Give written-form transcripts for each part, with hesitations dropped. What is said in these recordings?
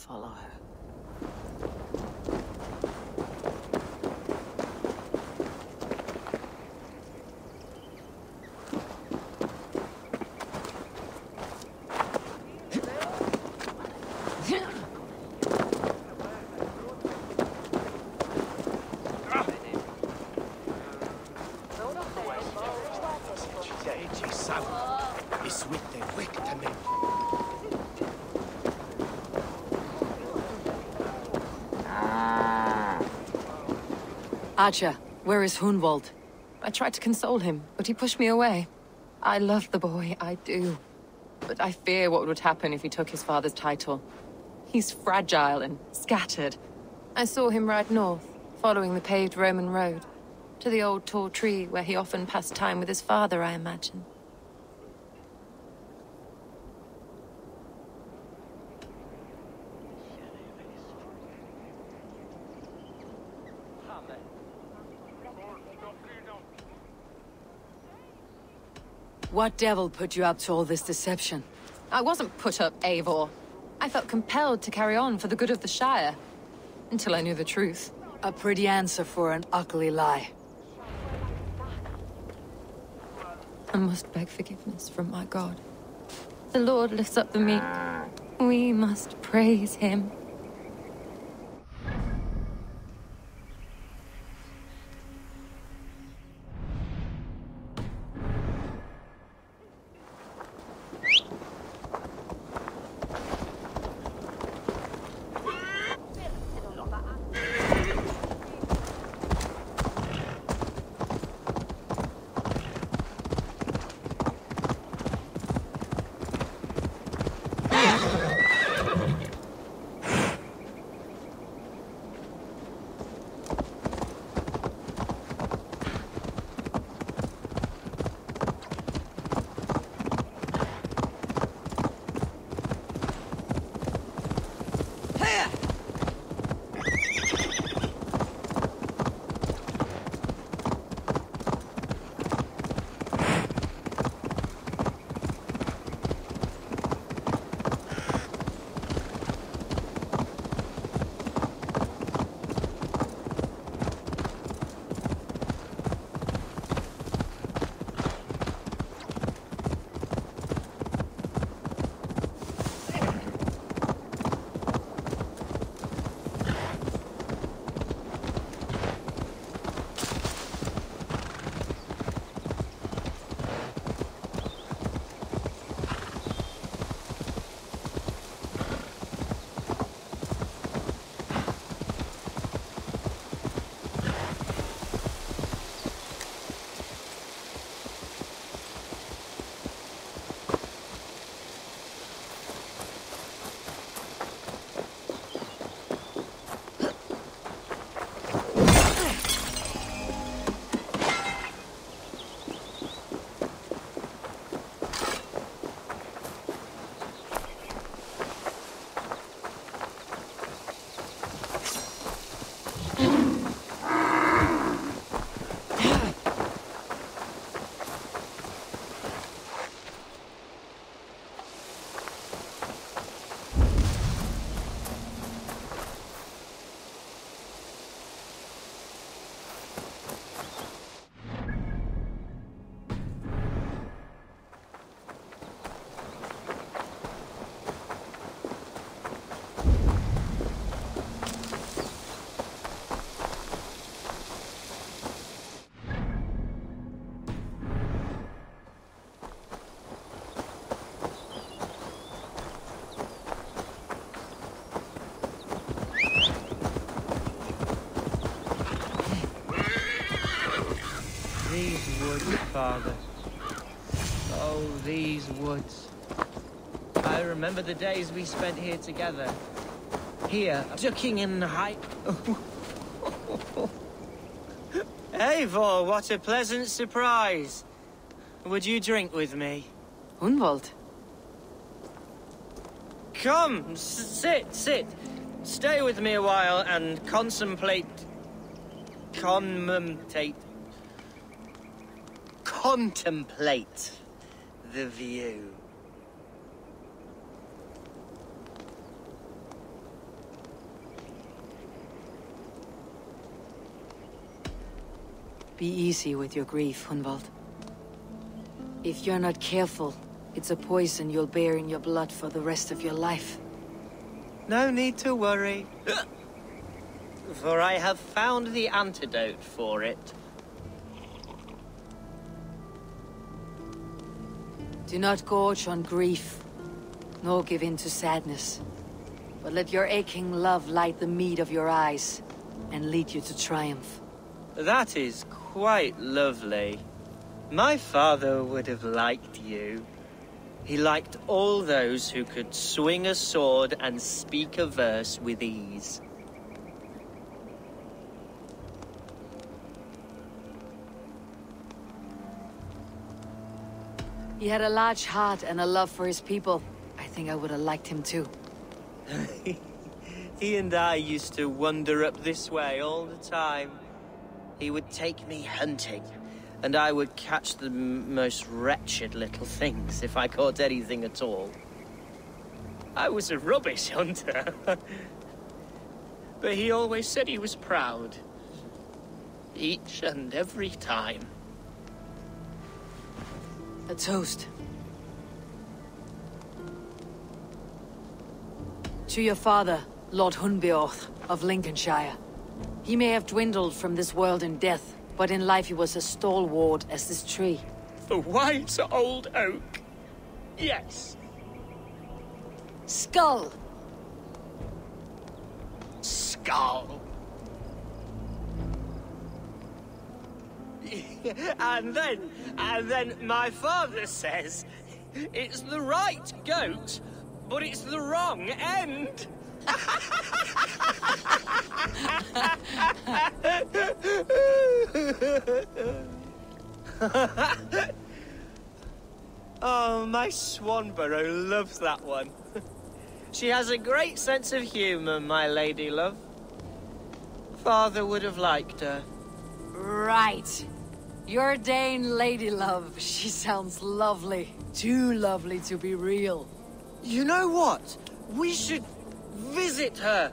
follow her. Archer, where is Hunwald? I tried to console him, but he pushed me away. I love the boy, I do. But I fear what would happen if he took his father's title. He's fragile and scattered. I saw him ride north, following the paved Roman road. To the old tall tree where he often passed time with his father, I imagine. What devil put you up to all this deception? I wasn't put up, Eivor. I felt compelled to carry on for the good of the Shire. Until I knew the truth. A pretty answer for an ugly lie. I must beg forgiveness from my God. The Lord lifts up the meek. We must praise him. These woods, Father. Oh, these woods. I remember the days we spent here together. Here, ducking in the height. Eivor, what a pleasant surprise. Would you drink with me? Hunwald? Come, sit. Stay with me a while and contemplate the view. Be easy with your grief, Hunwald. If you're not careful, it's a poison you'll bear in your blood for the rest of your life. No need to worry. For I have found the antidote for it. Do not gorge on grief, nor give in to sadness. But let your aching love light the mead of your eyes, and lead you to triumph. That is quite lovely. My father would have liked you. He liked all those who could swing a sword and speak a verse with ease. He had a large heart and a love for his people. I think I would have liked him too. He and I used to wander up this way all the time. He would take me hunting, and I would catch the most wretched little things if I caught anything at all. I was a rubbish hunter. But he always said he was proud. Each and every time. A toast. To your father, Lord Hunbeorth of Lincolnshire. He may have dwindled from this world in death, but in life he was as stalwart as this tree. The wise old oak. Yes. Skull! Skull. And then my father says, it's the right goat, but it's the wrong end. Oh, my Swanborough loves that one. She has a great sense of humor, my lady love. Father would have liked her. Right. Your Dane lady love. She sounds lovely. Too lovely to be real. You know what? We should visit her.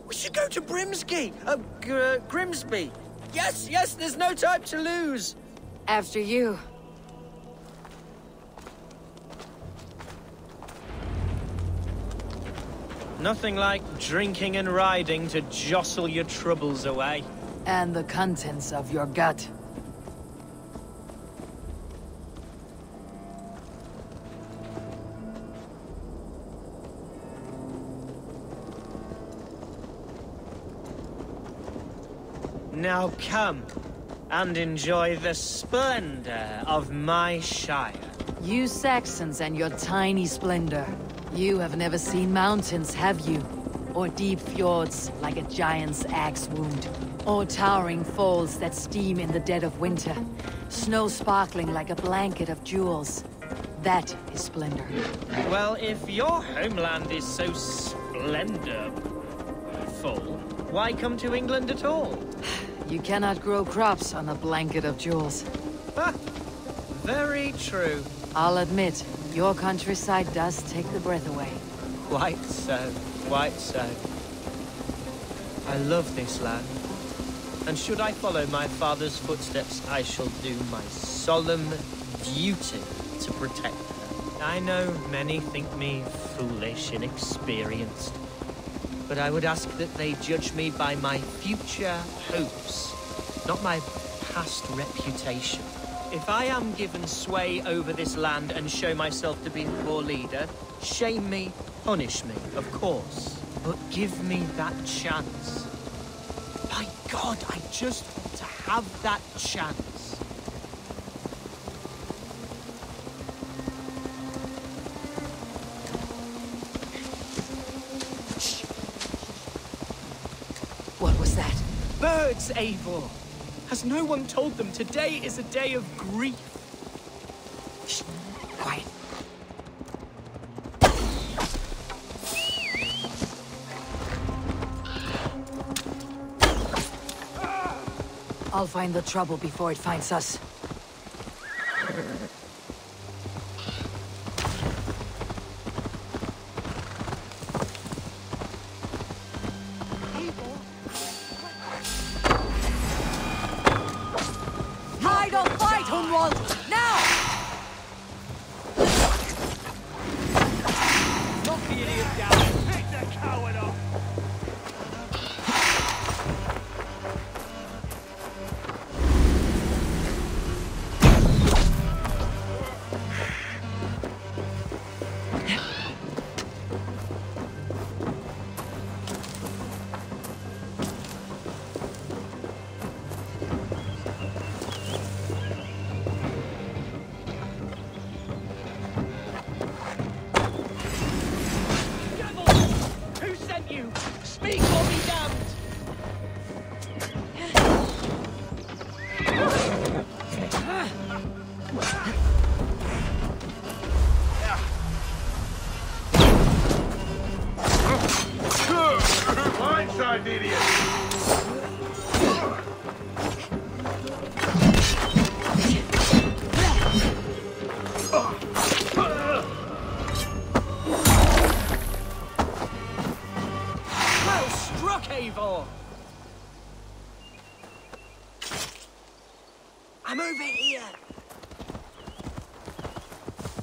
We should go to Grimsby. Grimsby. Yes, there's no time to lose. After you. Nothing like drinking and riding to jostle your troubles away. And the contents of your gut. Now come and enjoy the splendor of my shire. You Saxons and your tiny splendor. You have never seen mountains, have you? Or deep fjords like a giant's axe wound. Or towering falls that steam in the dead of winter. Snow sparkling like a blanket of jewels. That is splendor. Well, if your homeland is so splendorful, why come to England at all? You cannot grow crops on a blanket of jewels. Ah, very true. I'll admit, your countryside does take the breath away. Quite so, quite so. I love this land. And should I follow my father's footsteps, I shall do my solemn duty to protect her. I know many think me foolish, inexperienced. But I would ask that they judge me by my future hopes, not my past reputation. If I am given sway over this land and show myself to be a poor leader, shame me, punish me, of course. But give me that chance. By God, I just want to have that chance. What was that? Birds, Eivor! Has no one told them today is a day of grief? Shh. Quiet. I'll find the trouble before it finds us. outside, idiot! Well struck, Eivor! I'm over here!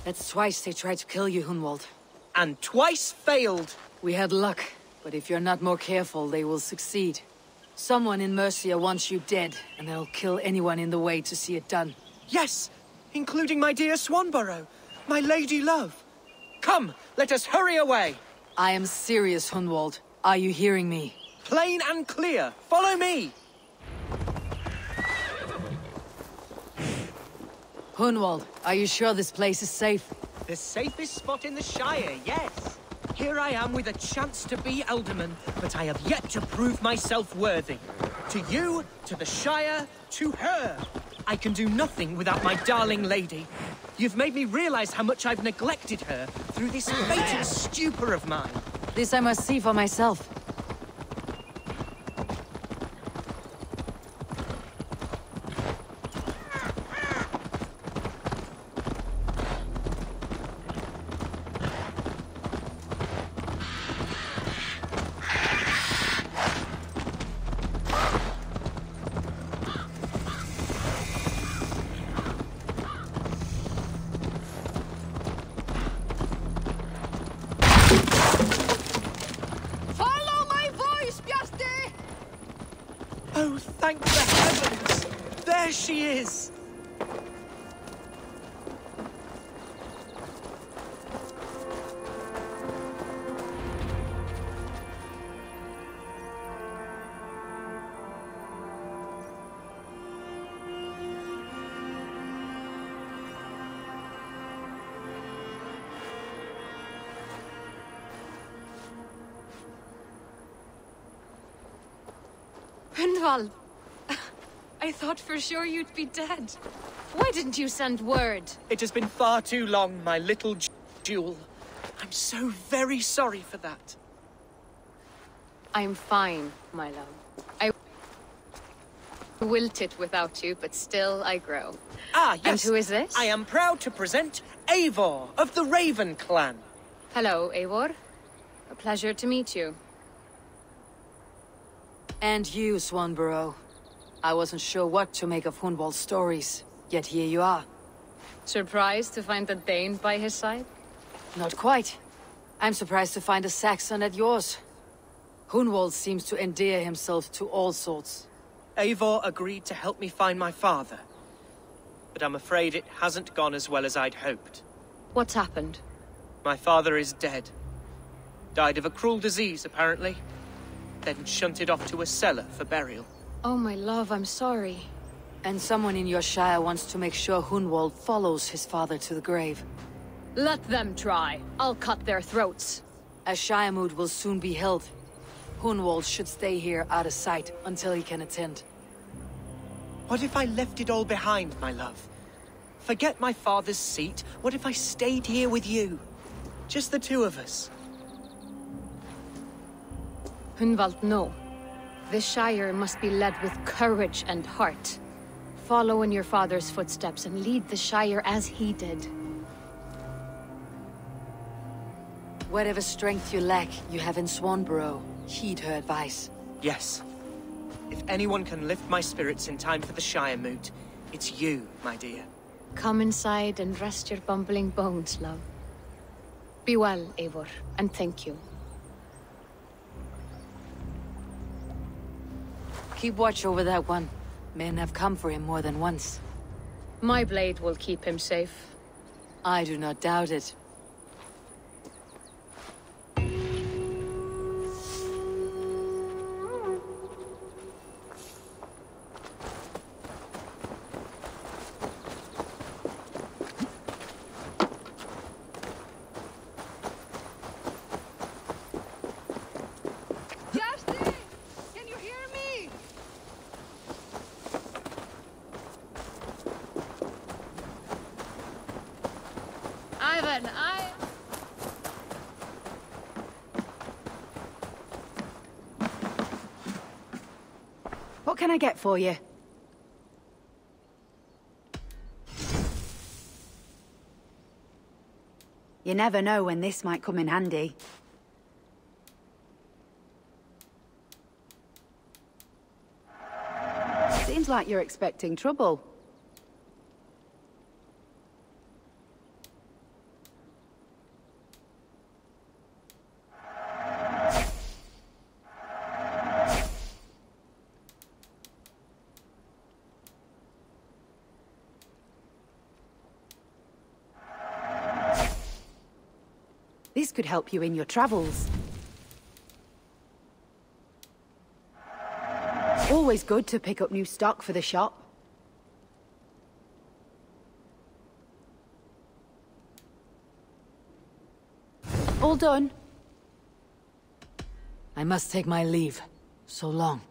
That's twice they tried to kill you, Hunwald. And twice failed! We had luck, but if you're not more careful, they will succeed. Someone in Mercia wants you dead, and they'll kill anyone in the way to see it done. Yes, including my dear Swanborough, my lady love. Come, let us hurry away! I am serious, Hunwald. Are you hearing me? Plain and clear, follow me! Hunwald, are you sure this place is safe? The safest spot in the Shire, yes. Here I am with a chance to be Alderman, but I have yet to prove myself worthy. To you, to the Shire, to her. I can do nothing without my darling lady. You've made me realize how much I've neglected her through this fatal stupor of mine. This I must see for myself. Oh, thank the heavens! There she is! Hunwald! I thought for sure you'd be dead. Why didn't you send word? It has been far too long, my little jewel. I'm so very sorry for that. I'm fine, my love. I wilted without you, but still I grow. Ah, yes. And who is this? I am proud to present Eivor of the Raven clan. Hello, Eivor. A pleasure to meet you. And you, Swanborough. I wasn't sure what to make of Hunwald's stories, yet here you are. Surprised to find a Dane by his side? Not quite. I'm surprised to find a Saxon at yours. Hunwald seems to endear himself to all sorts. Eivor agreed to help me find my father. But I'm afraid it hasn't gone as well as I'd hoped. What's happened? My father is dead. Died of a cruel disease, apparently. Then shunted off to a cellar for burial. Oh, my love, I'm sorry. And someone in your shire wants to make sure Hunwald follows his father to the grave. Let them try. I'll cut their throats. A shire moot will soon be held. Hunwald should stay here out of sight until he can attend. What if I left it all behind, my love? Forget my father's seat. What if I stayed here with you? Just the two of us. Hunwald, no. The Shire must be led with courage and heart. Follow in your father's footsteps and lead the Shire as he did. Whatever strength you lack, you have in Swanborough. Heed her advice. Yes. If anyone can lift my spirits in time for the Shire moot, it's you, my dear. Come inside and rest your bumbling bones, love. Be well, Eivor, and thank you. Keep watch over that one. Men have come for him more than once. My blade will keep him safe. I do not doubt it. Ivan, What can I get for you? You never know when this might come in handy. Seems like you're expecting trouble. This could help you in your travels. Always good to pick up new stock for the shop. All done. I must take my leave. So long.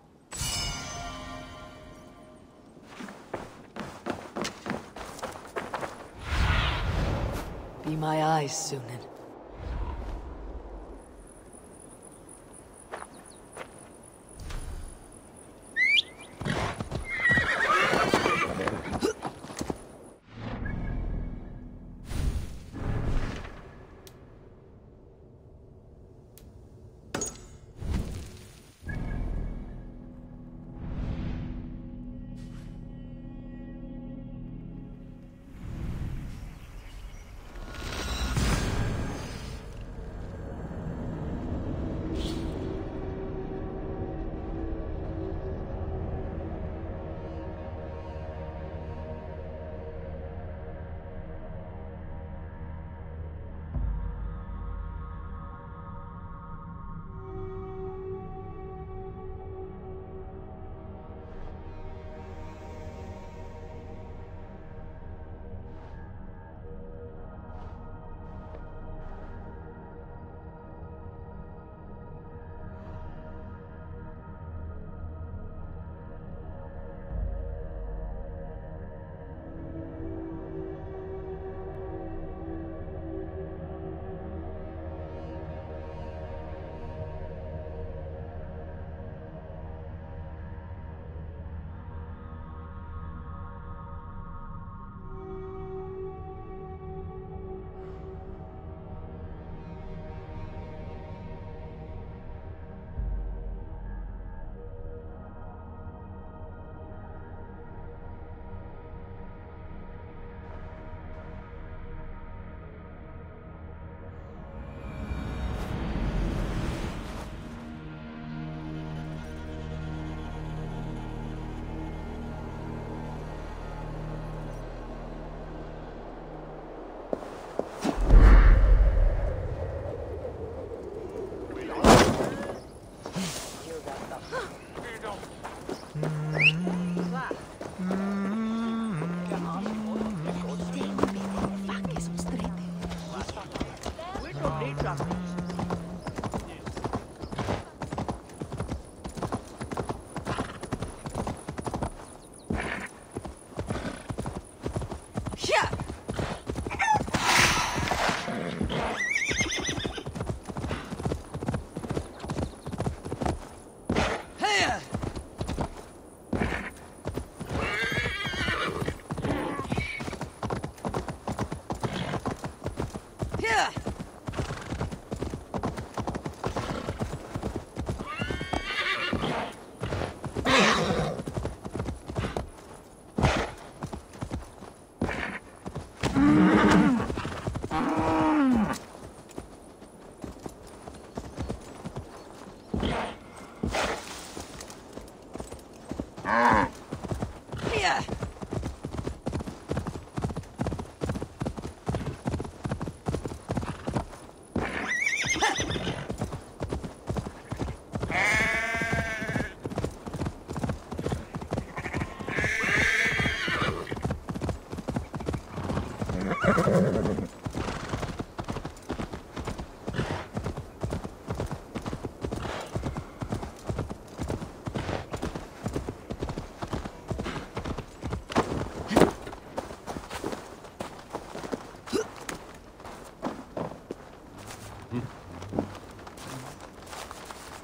Be my eyes, Sunan.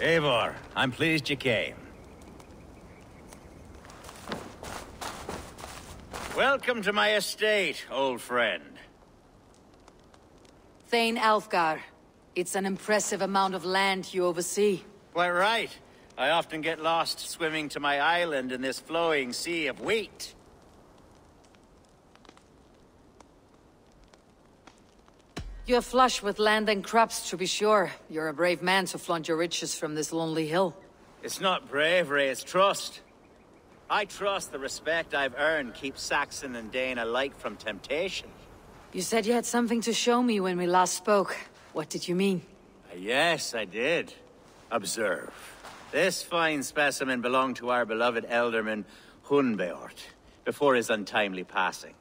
Eivor, I'm pleased you came. Welcome to my estate, old friend. Thane Alfgar. It's an impressive amount of land you oversee. Quite right. I often get lost swimming to my island in this flowing sea of wheat. You're flush with land and crops, to be sure. You're a brave man to flaunt your riches from this lonely hill. It's not bravery, it's trust. I trust the respect I've earned keeps Saxon and Dane alike from temptation. You said you had something to show me when we last spoke. What did you mean? Yes, I did. Observe. This fine specimen belonged to our beloved elderman, Hunbeort, before his untimely passing.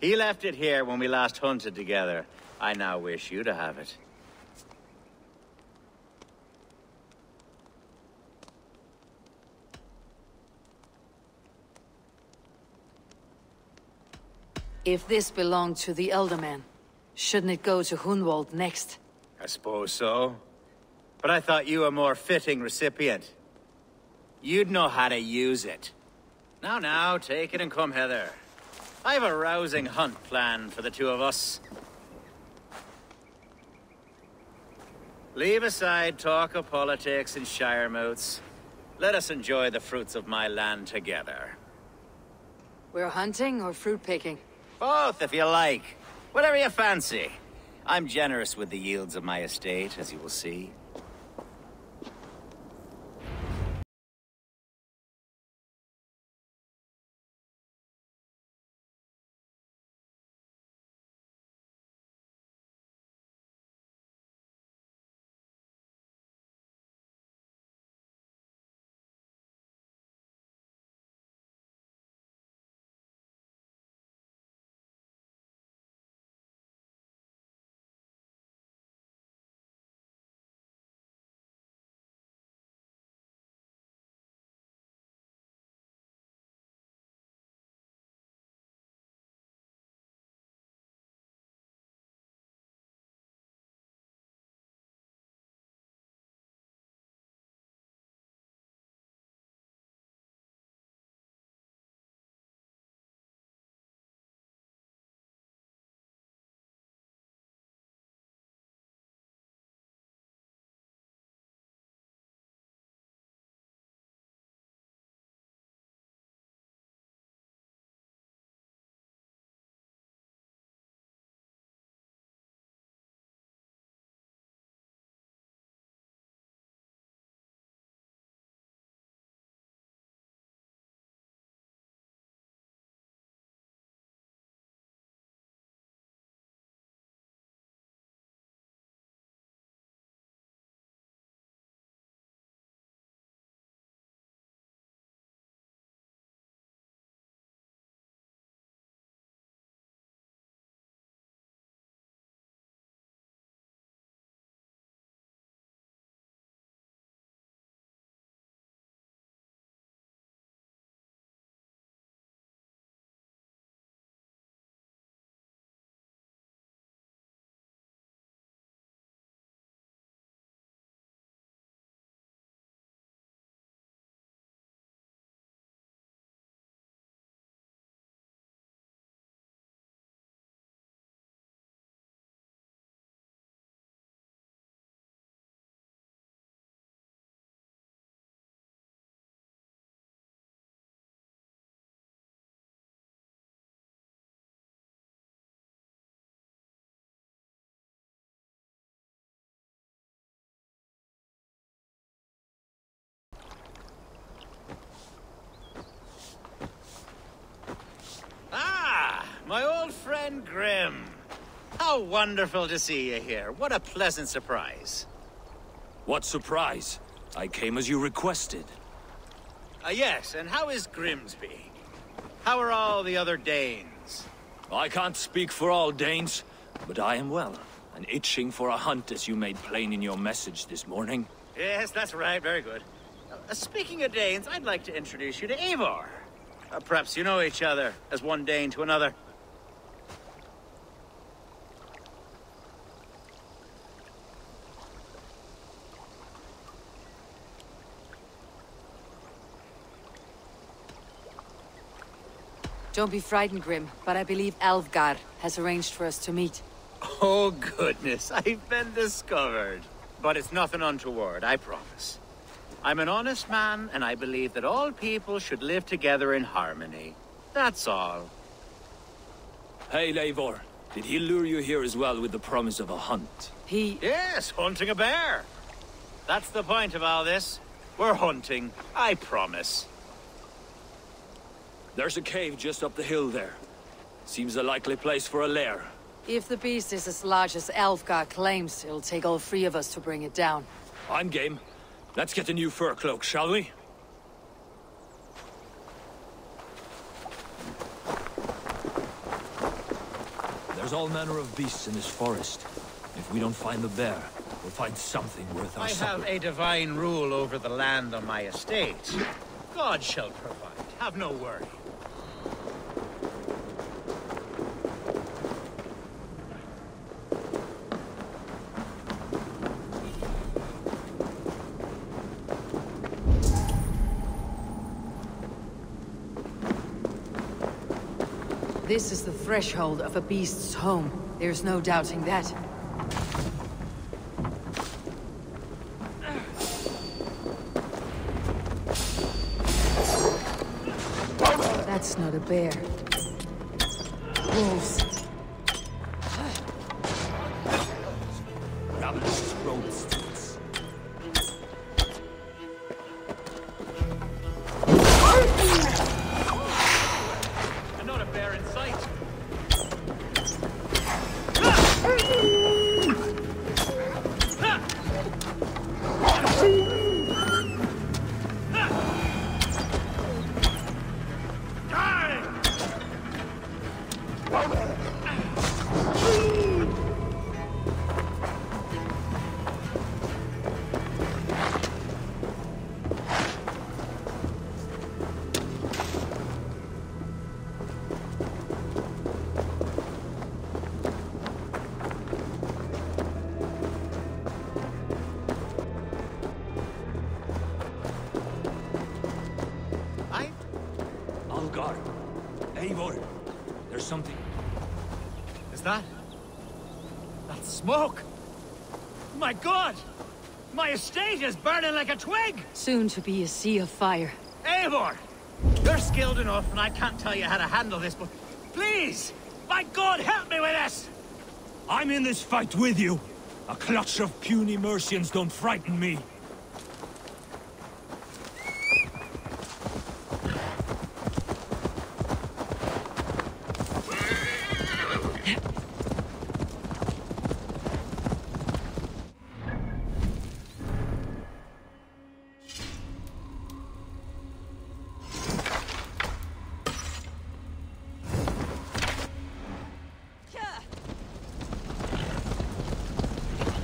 He left it here when we last hunted together. I now wish you to have it. If this belonged to the Elderman, shouldn't it go to Hunwald next? I suppose so. But I thought you a more fitting recipient. You'd know how to use it. Now, take it and come hither. I've a rousing hunt planned for the two of us. Leave aside talk of politics and shire moots. Let us enjoy the fruits of my land together. We're hunting or fruit picking? Both, if you like. Whatever you fancy. I'm generous with the yields of my estate, as you will see. My old friend Grim. How wonderful to see you here. What a pleasant surprise. What surprise? I came as you requested. Yes, and how is Grimsby? How are all the other Danes? I can't speak for all Danes, but I am well, and itching for a hunt as you made plain in your message this morning. Yes, that's right. Very good. Speaking of Danes, I'd like to introduce you to Eivor. Perhaps you know each other, as one Dane to another. Don't be frightened, Grim, but I believe Alfgar has arranged for us to meet. Oh, goodness, I've been discovered. But it's nothing untoward, I promise. I'm an honest man, and I believe that all people should live together in harmony. That's all. Hey, Eivor. Did he lure you here as well with the promise of a hunt? Yes, hunting a bear. That's the point of all this. We're hunting, I promise. There's a cave just up the hill there. Seems a likely place for a lair. If the beast is as large as Alfgar claims, it'll take all three of us to bring it down. I'm game. Let's get a new fur cloak, shall we? There's all manner of beasts in this forest. If we don't find the bear, we'll find something worth our supper. I have a divine rule over the land on my estate. God shall provide. Have no worry. This is the threshold of a beast's home. There's no doubting that. That's not a bear. Wolves. Ravenous roadsteeds. Not a bear in sight. Algar. Eivor. There's something. Is that? That's smoke! My God! My estate is burning like a twig! Soon to be a sea of fire. Eivor! You're skilled enough, and I can't tell you how to handle this, but please! By God, help me with this! I'm in this fight with you. A clutch of puny Mercians don't frighten me.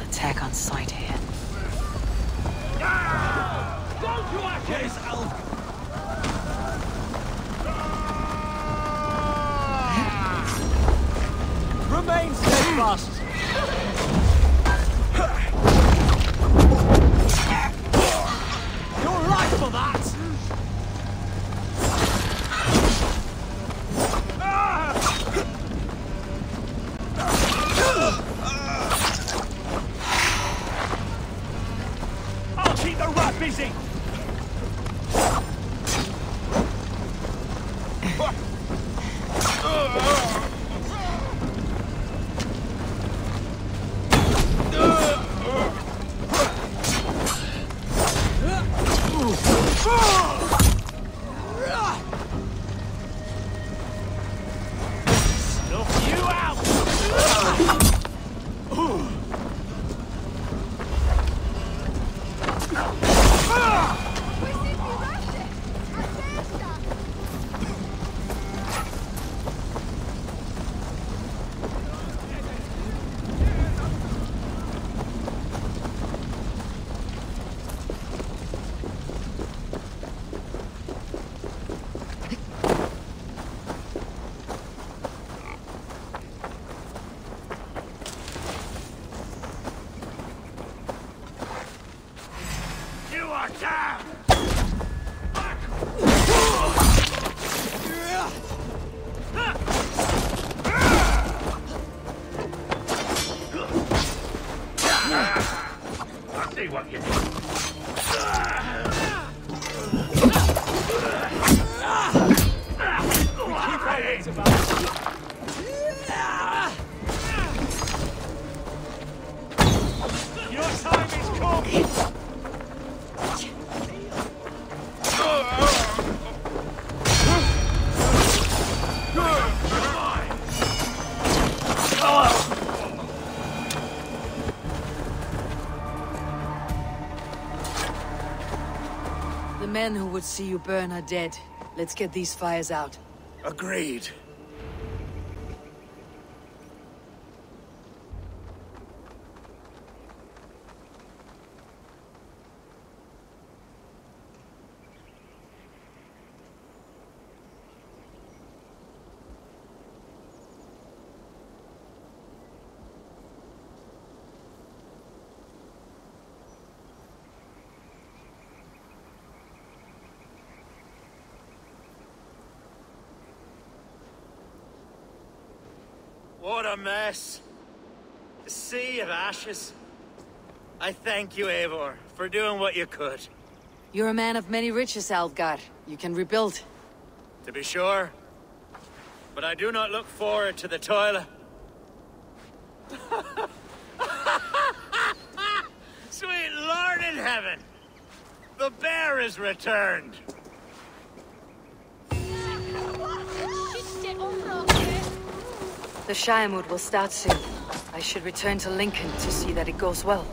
Attack on sight here. Don't you accuse Alf! Remain steadfast! Your life for that! I'll keep the rat busy! Snuff you out! See what you Your time is come! The men who would see you burn are dead. Let's get these fires out. Agreed. What a mess. A sea of ashes. I thank you, Eivor, for doing what you could. You're a man of many riches, Algar. You can rebuild. To be sure. But I do not look forward to the toil. Sweet Lord in heaven! The bear is returned! The Shire mood will start soon. I should return to Lincoln to see that it goes well.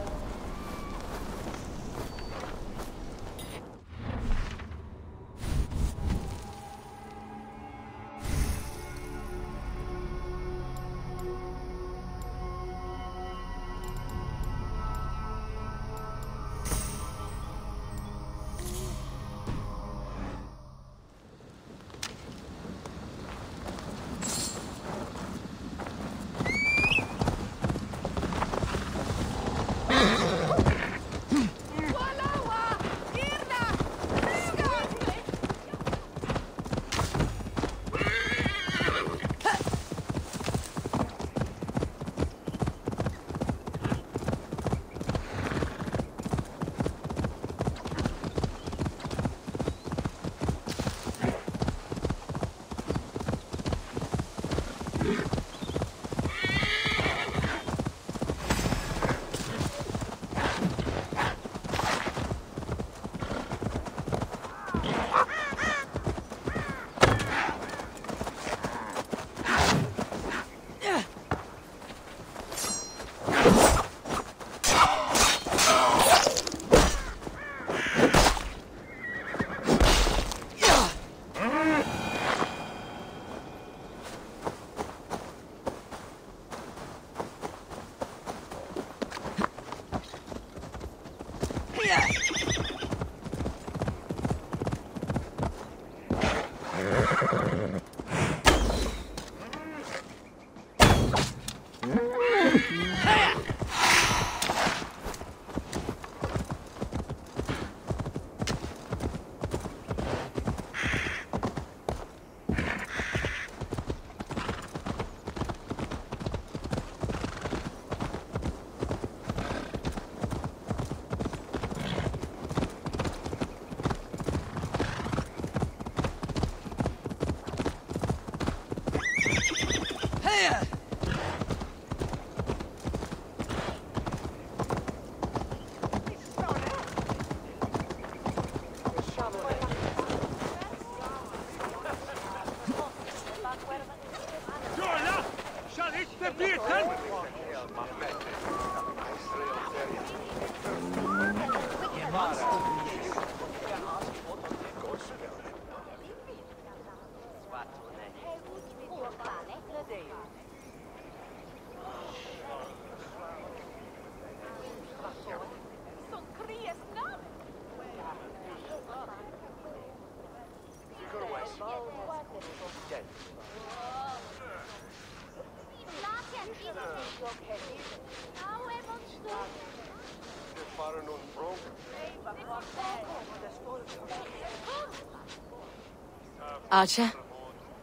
Archer,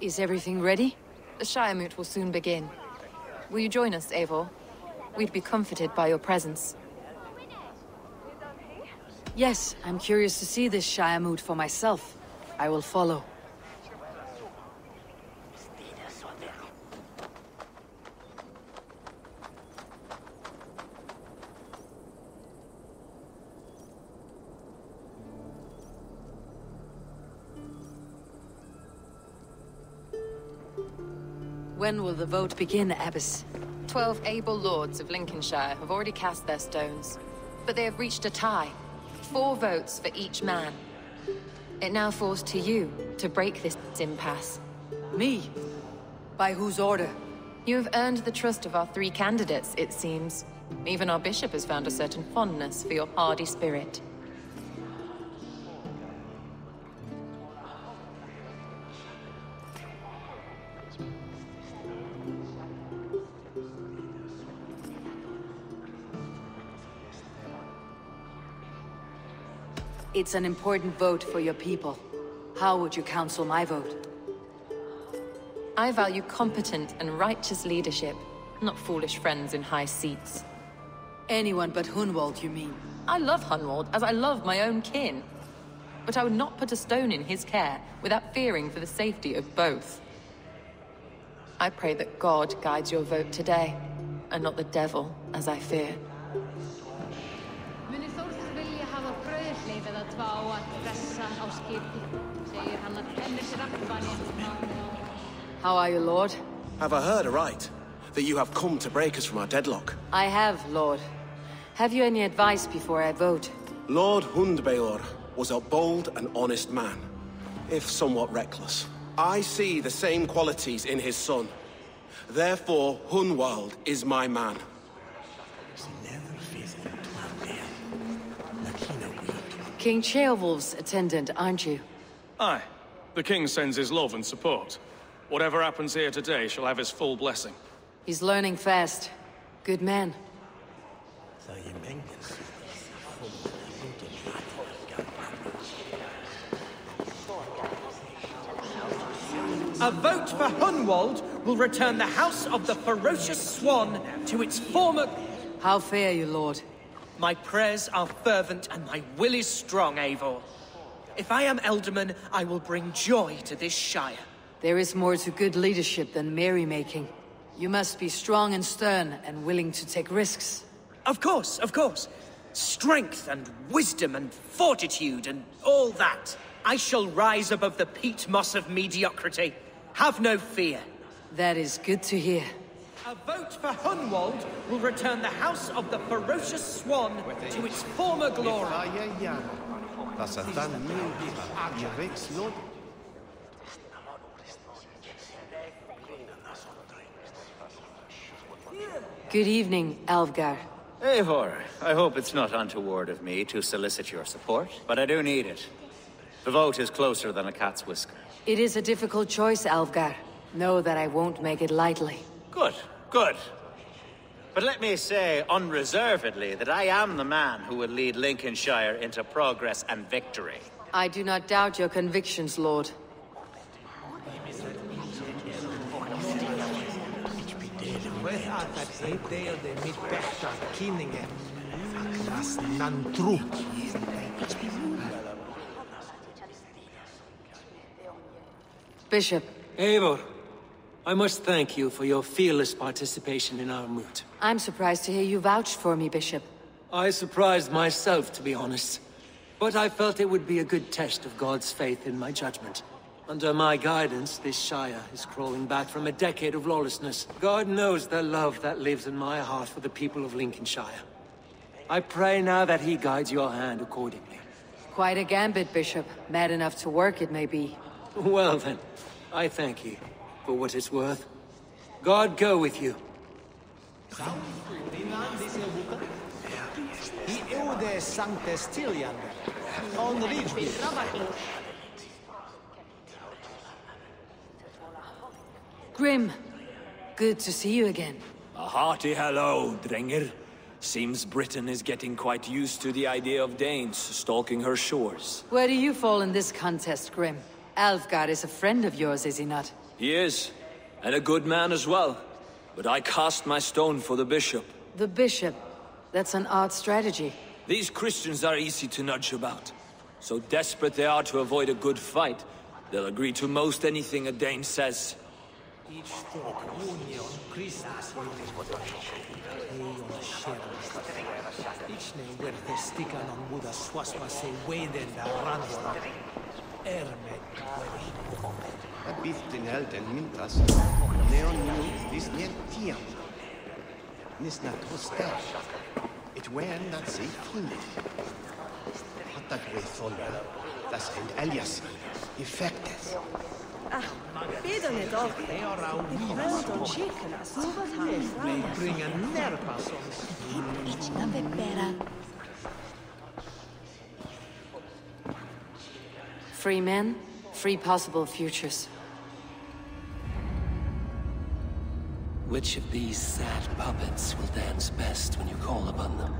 is everything ready? The Shire moot will soon begin. Will you join us, Eivor? We'd be comforted by your presence. Yes, I'm curious to see this Shire mood for myself. I will follow. When will the vote begin, Abbess? 12 able lords of Lincolnshire have already cast their stones, but they have reached a tie. 4 votes for each man. It now falls to you to break this impasse. Me? By whose order? You have earned the trust of our 3 candidates, it seems. Even our bishop has found a certain fondness for your hardy spirit. It's an important vote for your people. How would you counsel my vote? I value competent and righteous leadership, not foolish friends in high seats. Anyone but Hunwald, you mean? I love Hunwald as I love my own kin. But I would not put a stone in his care without fearing for the safety of both. I pray that God guides your vote today, and not the devil, as I fear. How are you, Lord? Have I heard aright? That you have come to break us from our deadlock? I have, Lord. Have you any advice before I vote? Lord Hundbeor was a bold and honest man, if somewhat reckless. I see the same qualities in his son. Therefore, Hunwald is my man. King Ceolwulf's attendant, aren't you? Aye. The king sends his love and support. Whatever happens here today shall have his full blessing. He's learning fast. Good man. A vote for Hunwald will return the House of the Ferocious Swan to its former... How fare you, Lord? My prayers are fervent and my will is strong, Eivor. If I am Elderman, I will bring joy to this Shire. There is more to good leadership than merrymaking. You must be strong and stern and willing to take risks. Of course, of course. Strength and wisdom and fortitude and all that. I shall rise above the peat moss of mediocrity. Have no fear. That is good to hear. A vote for Hunwald will return the House of the Ferocious Swan to its former glory. Good evening, Alvgar. Eivor, I hope it's not untoward of me to solicit your support, but I do need it. The vote is closer than a cat's whisker. It is a difficult choice, Alvgar. Know that I won't make it lightly. Good, good. But let me say unreservedly that I am the man who will lead Lincolnshire into progress and victory. I do not doubt your convictions, Lord. Bishop. Eivor, I must thank you for your fearless participation in our moot. I'm surprised to hear you vouched for me, Bishop. I surprised myself, to be honest. But I felt it would be a good test of God's faith in my judgment. Under my guidance, this Shire is crawling back from a decade of lawlessness. God knows the love that lives in my heart for the people of Lincolnshire. I pray now that he guides your hand accordingly. Quite a gambit, Bishop. Mad enough to work, it may be. Well then, I thank you for what it's worth. God go with you. Grim, good to see you again. A hearty hello, Drenger. Seems Britain is getting quite used to the idea of Danes stalking her shores. Where do you fall in this contest, Grim? Alfgard is a friend of yours, is he not? He is, and a good man as well. But I cast my stone for the bishop. The bishop? That's an odd strategy. These Christians are easy to nudge about. So desperate they are to avoid a good fight, they'll agree to most anything a Dane says. It were not safe Hatta gweithonda, das end Elias, effectes. Bidon it off. They are our weavers. Don't chicken us. They bring a nerpas Free men, free possible futures. Which of these sad puppets will dance best when you call upon them?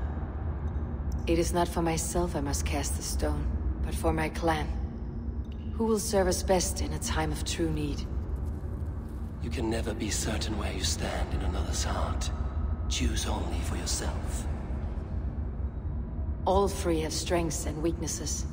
It is not for myself I must cast the stone, but for my clan. Who will serve us best in a time of true need? You can never be certain where you stand in another's heart. Choose only for yourself. All three have strengths and weaknesses.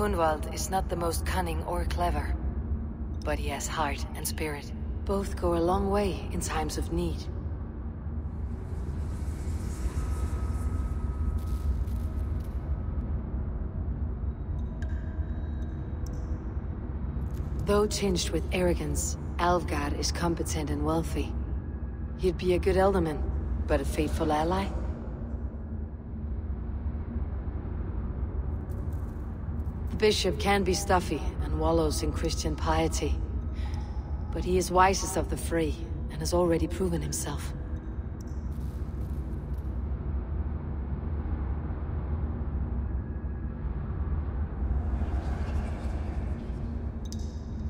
Hunwald is not the most cunning or clever, but he has heart and spirit. Both go a long way in times of need. Though tinged with arrogance, Alvgard is competent and wealthy. He'd be a good elderman, but a faithful ally? The bishop can be stuffy and wallows in Christian piety. But he is wisest of the three, and has already proven himself.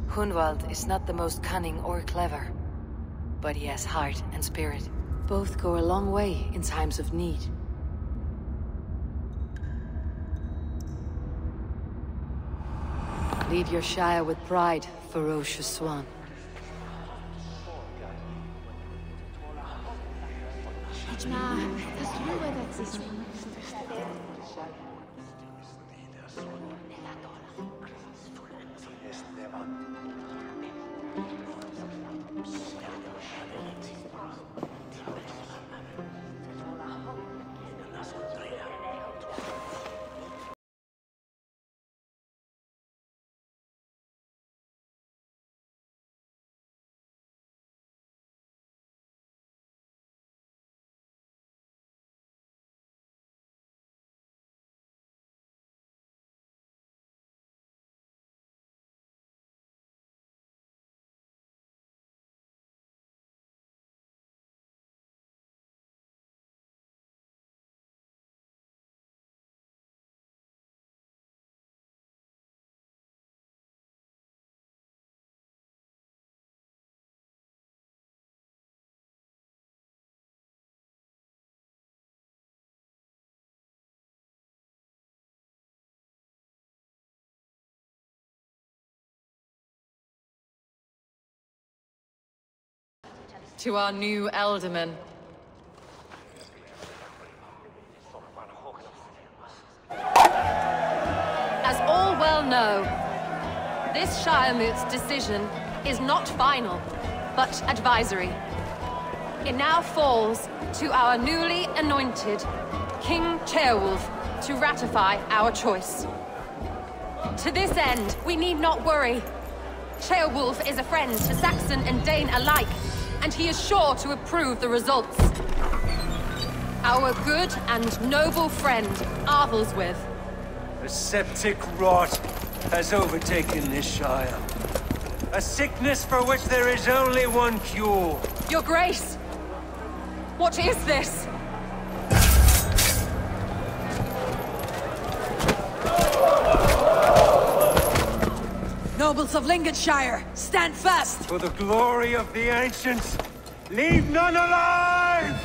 Hunwald is not the most cunning or clever, but he has heart and spirit. Both go a long way in times of need. Lead your Shire with pride, ferocious swan. To our new Elderman. As all well know, this Shiremoot's decision is not final, but advisory. It now falls to our newly anointed King Ceolwulf to ratify our choice. To this end, we need not worry. Ceolwulf is a friend to Saxon and Dane alike, and he is sure to approve the results. Our good and noble friend, Arthelswith. A septic rot has overtaken this Shire. A sickness for which there is only one cure. Your Grace! What is this? No! nobles of Lincolnshire, stand fast! For the glory of the ancients, leave none alive!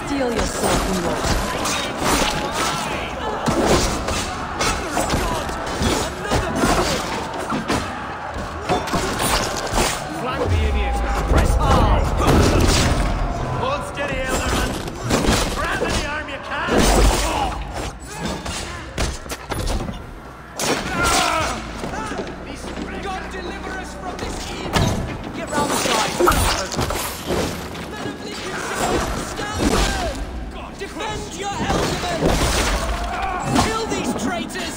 Steel yourself, Eivor. Flank the idiots! Press hard! Hold steady, Elderman! Grab any arm you can! God deliver us from this evil! Get round the side! Men of Lincolnshire, stand firm! Defend your ealdormen! Kill these traitors!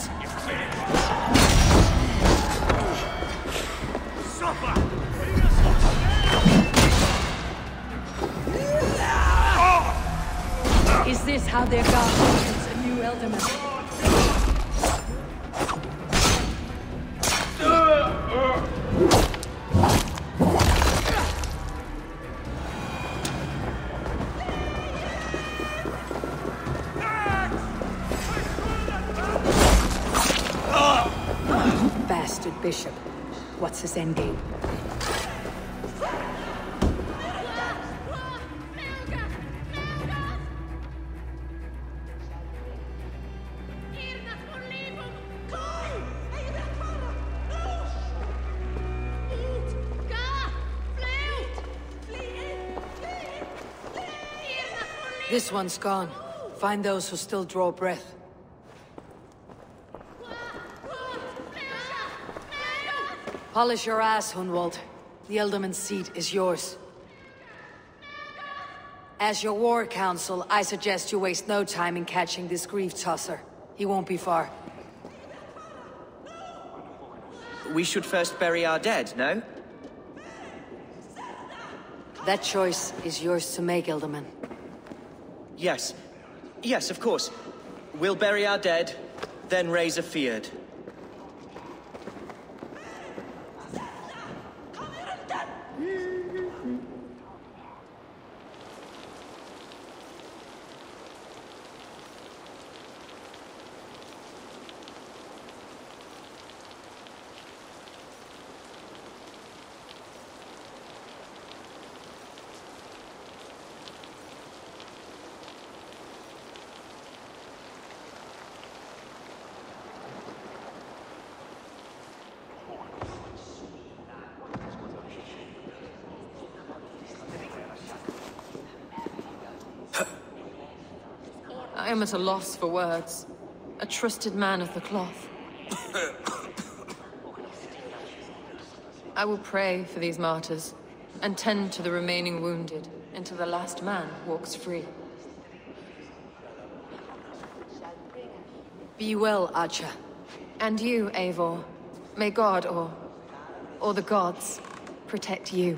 Is this how their god welcomes a new Elderman? Bastard bishop. What's his endgame? This one's gone. Find those who still draw breath. Polish your ass, Hunwald. The Ealdorman's seat is yours. As your war council, I suggest you waste no time in catching this grief tosser. He won't be far. We should first bury our dead, no? That choice is yours to make, Ealdorman. Yes. Yes, of course. We'll bury our dead, then raise a feared. I am at a loss for words. A trusted man of the cloth. I will pray for these martyrs, and tend to the remaining wounded, until the last man walks free. Be well, Archer. And you, Eivor. May God, or the gods, protect you.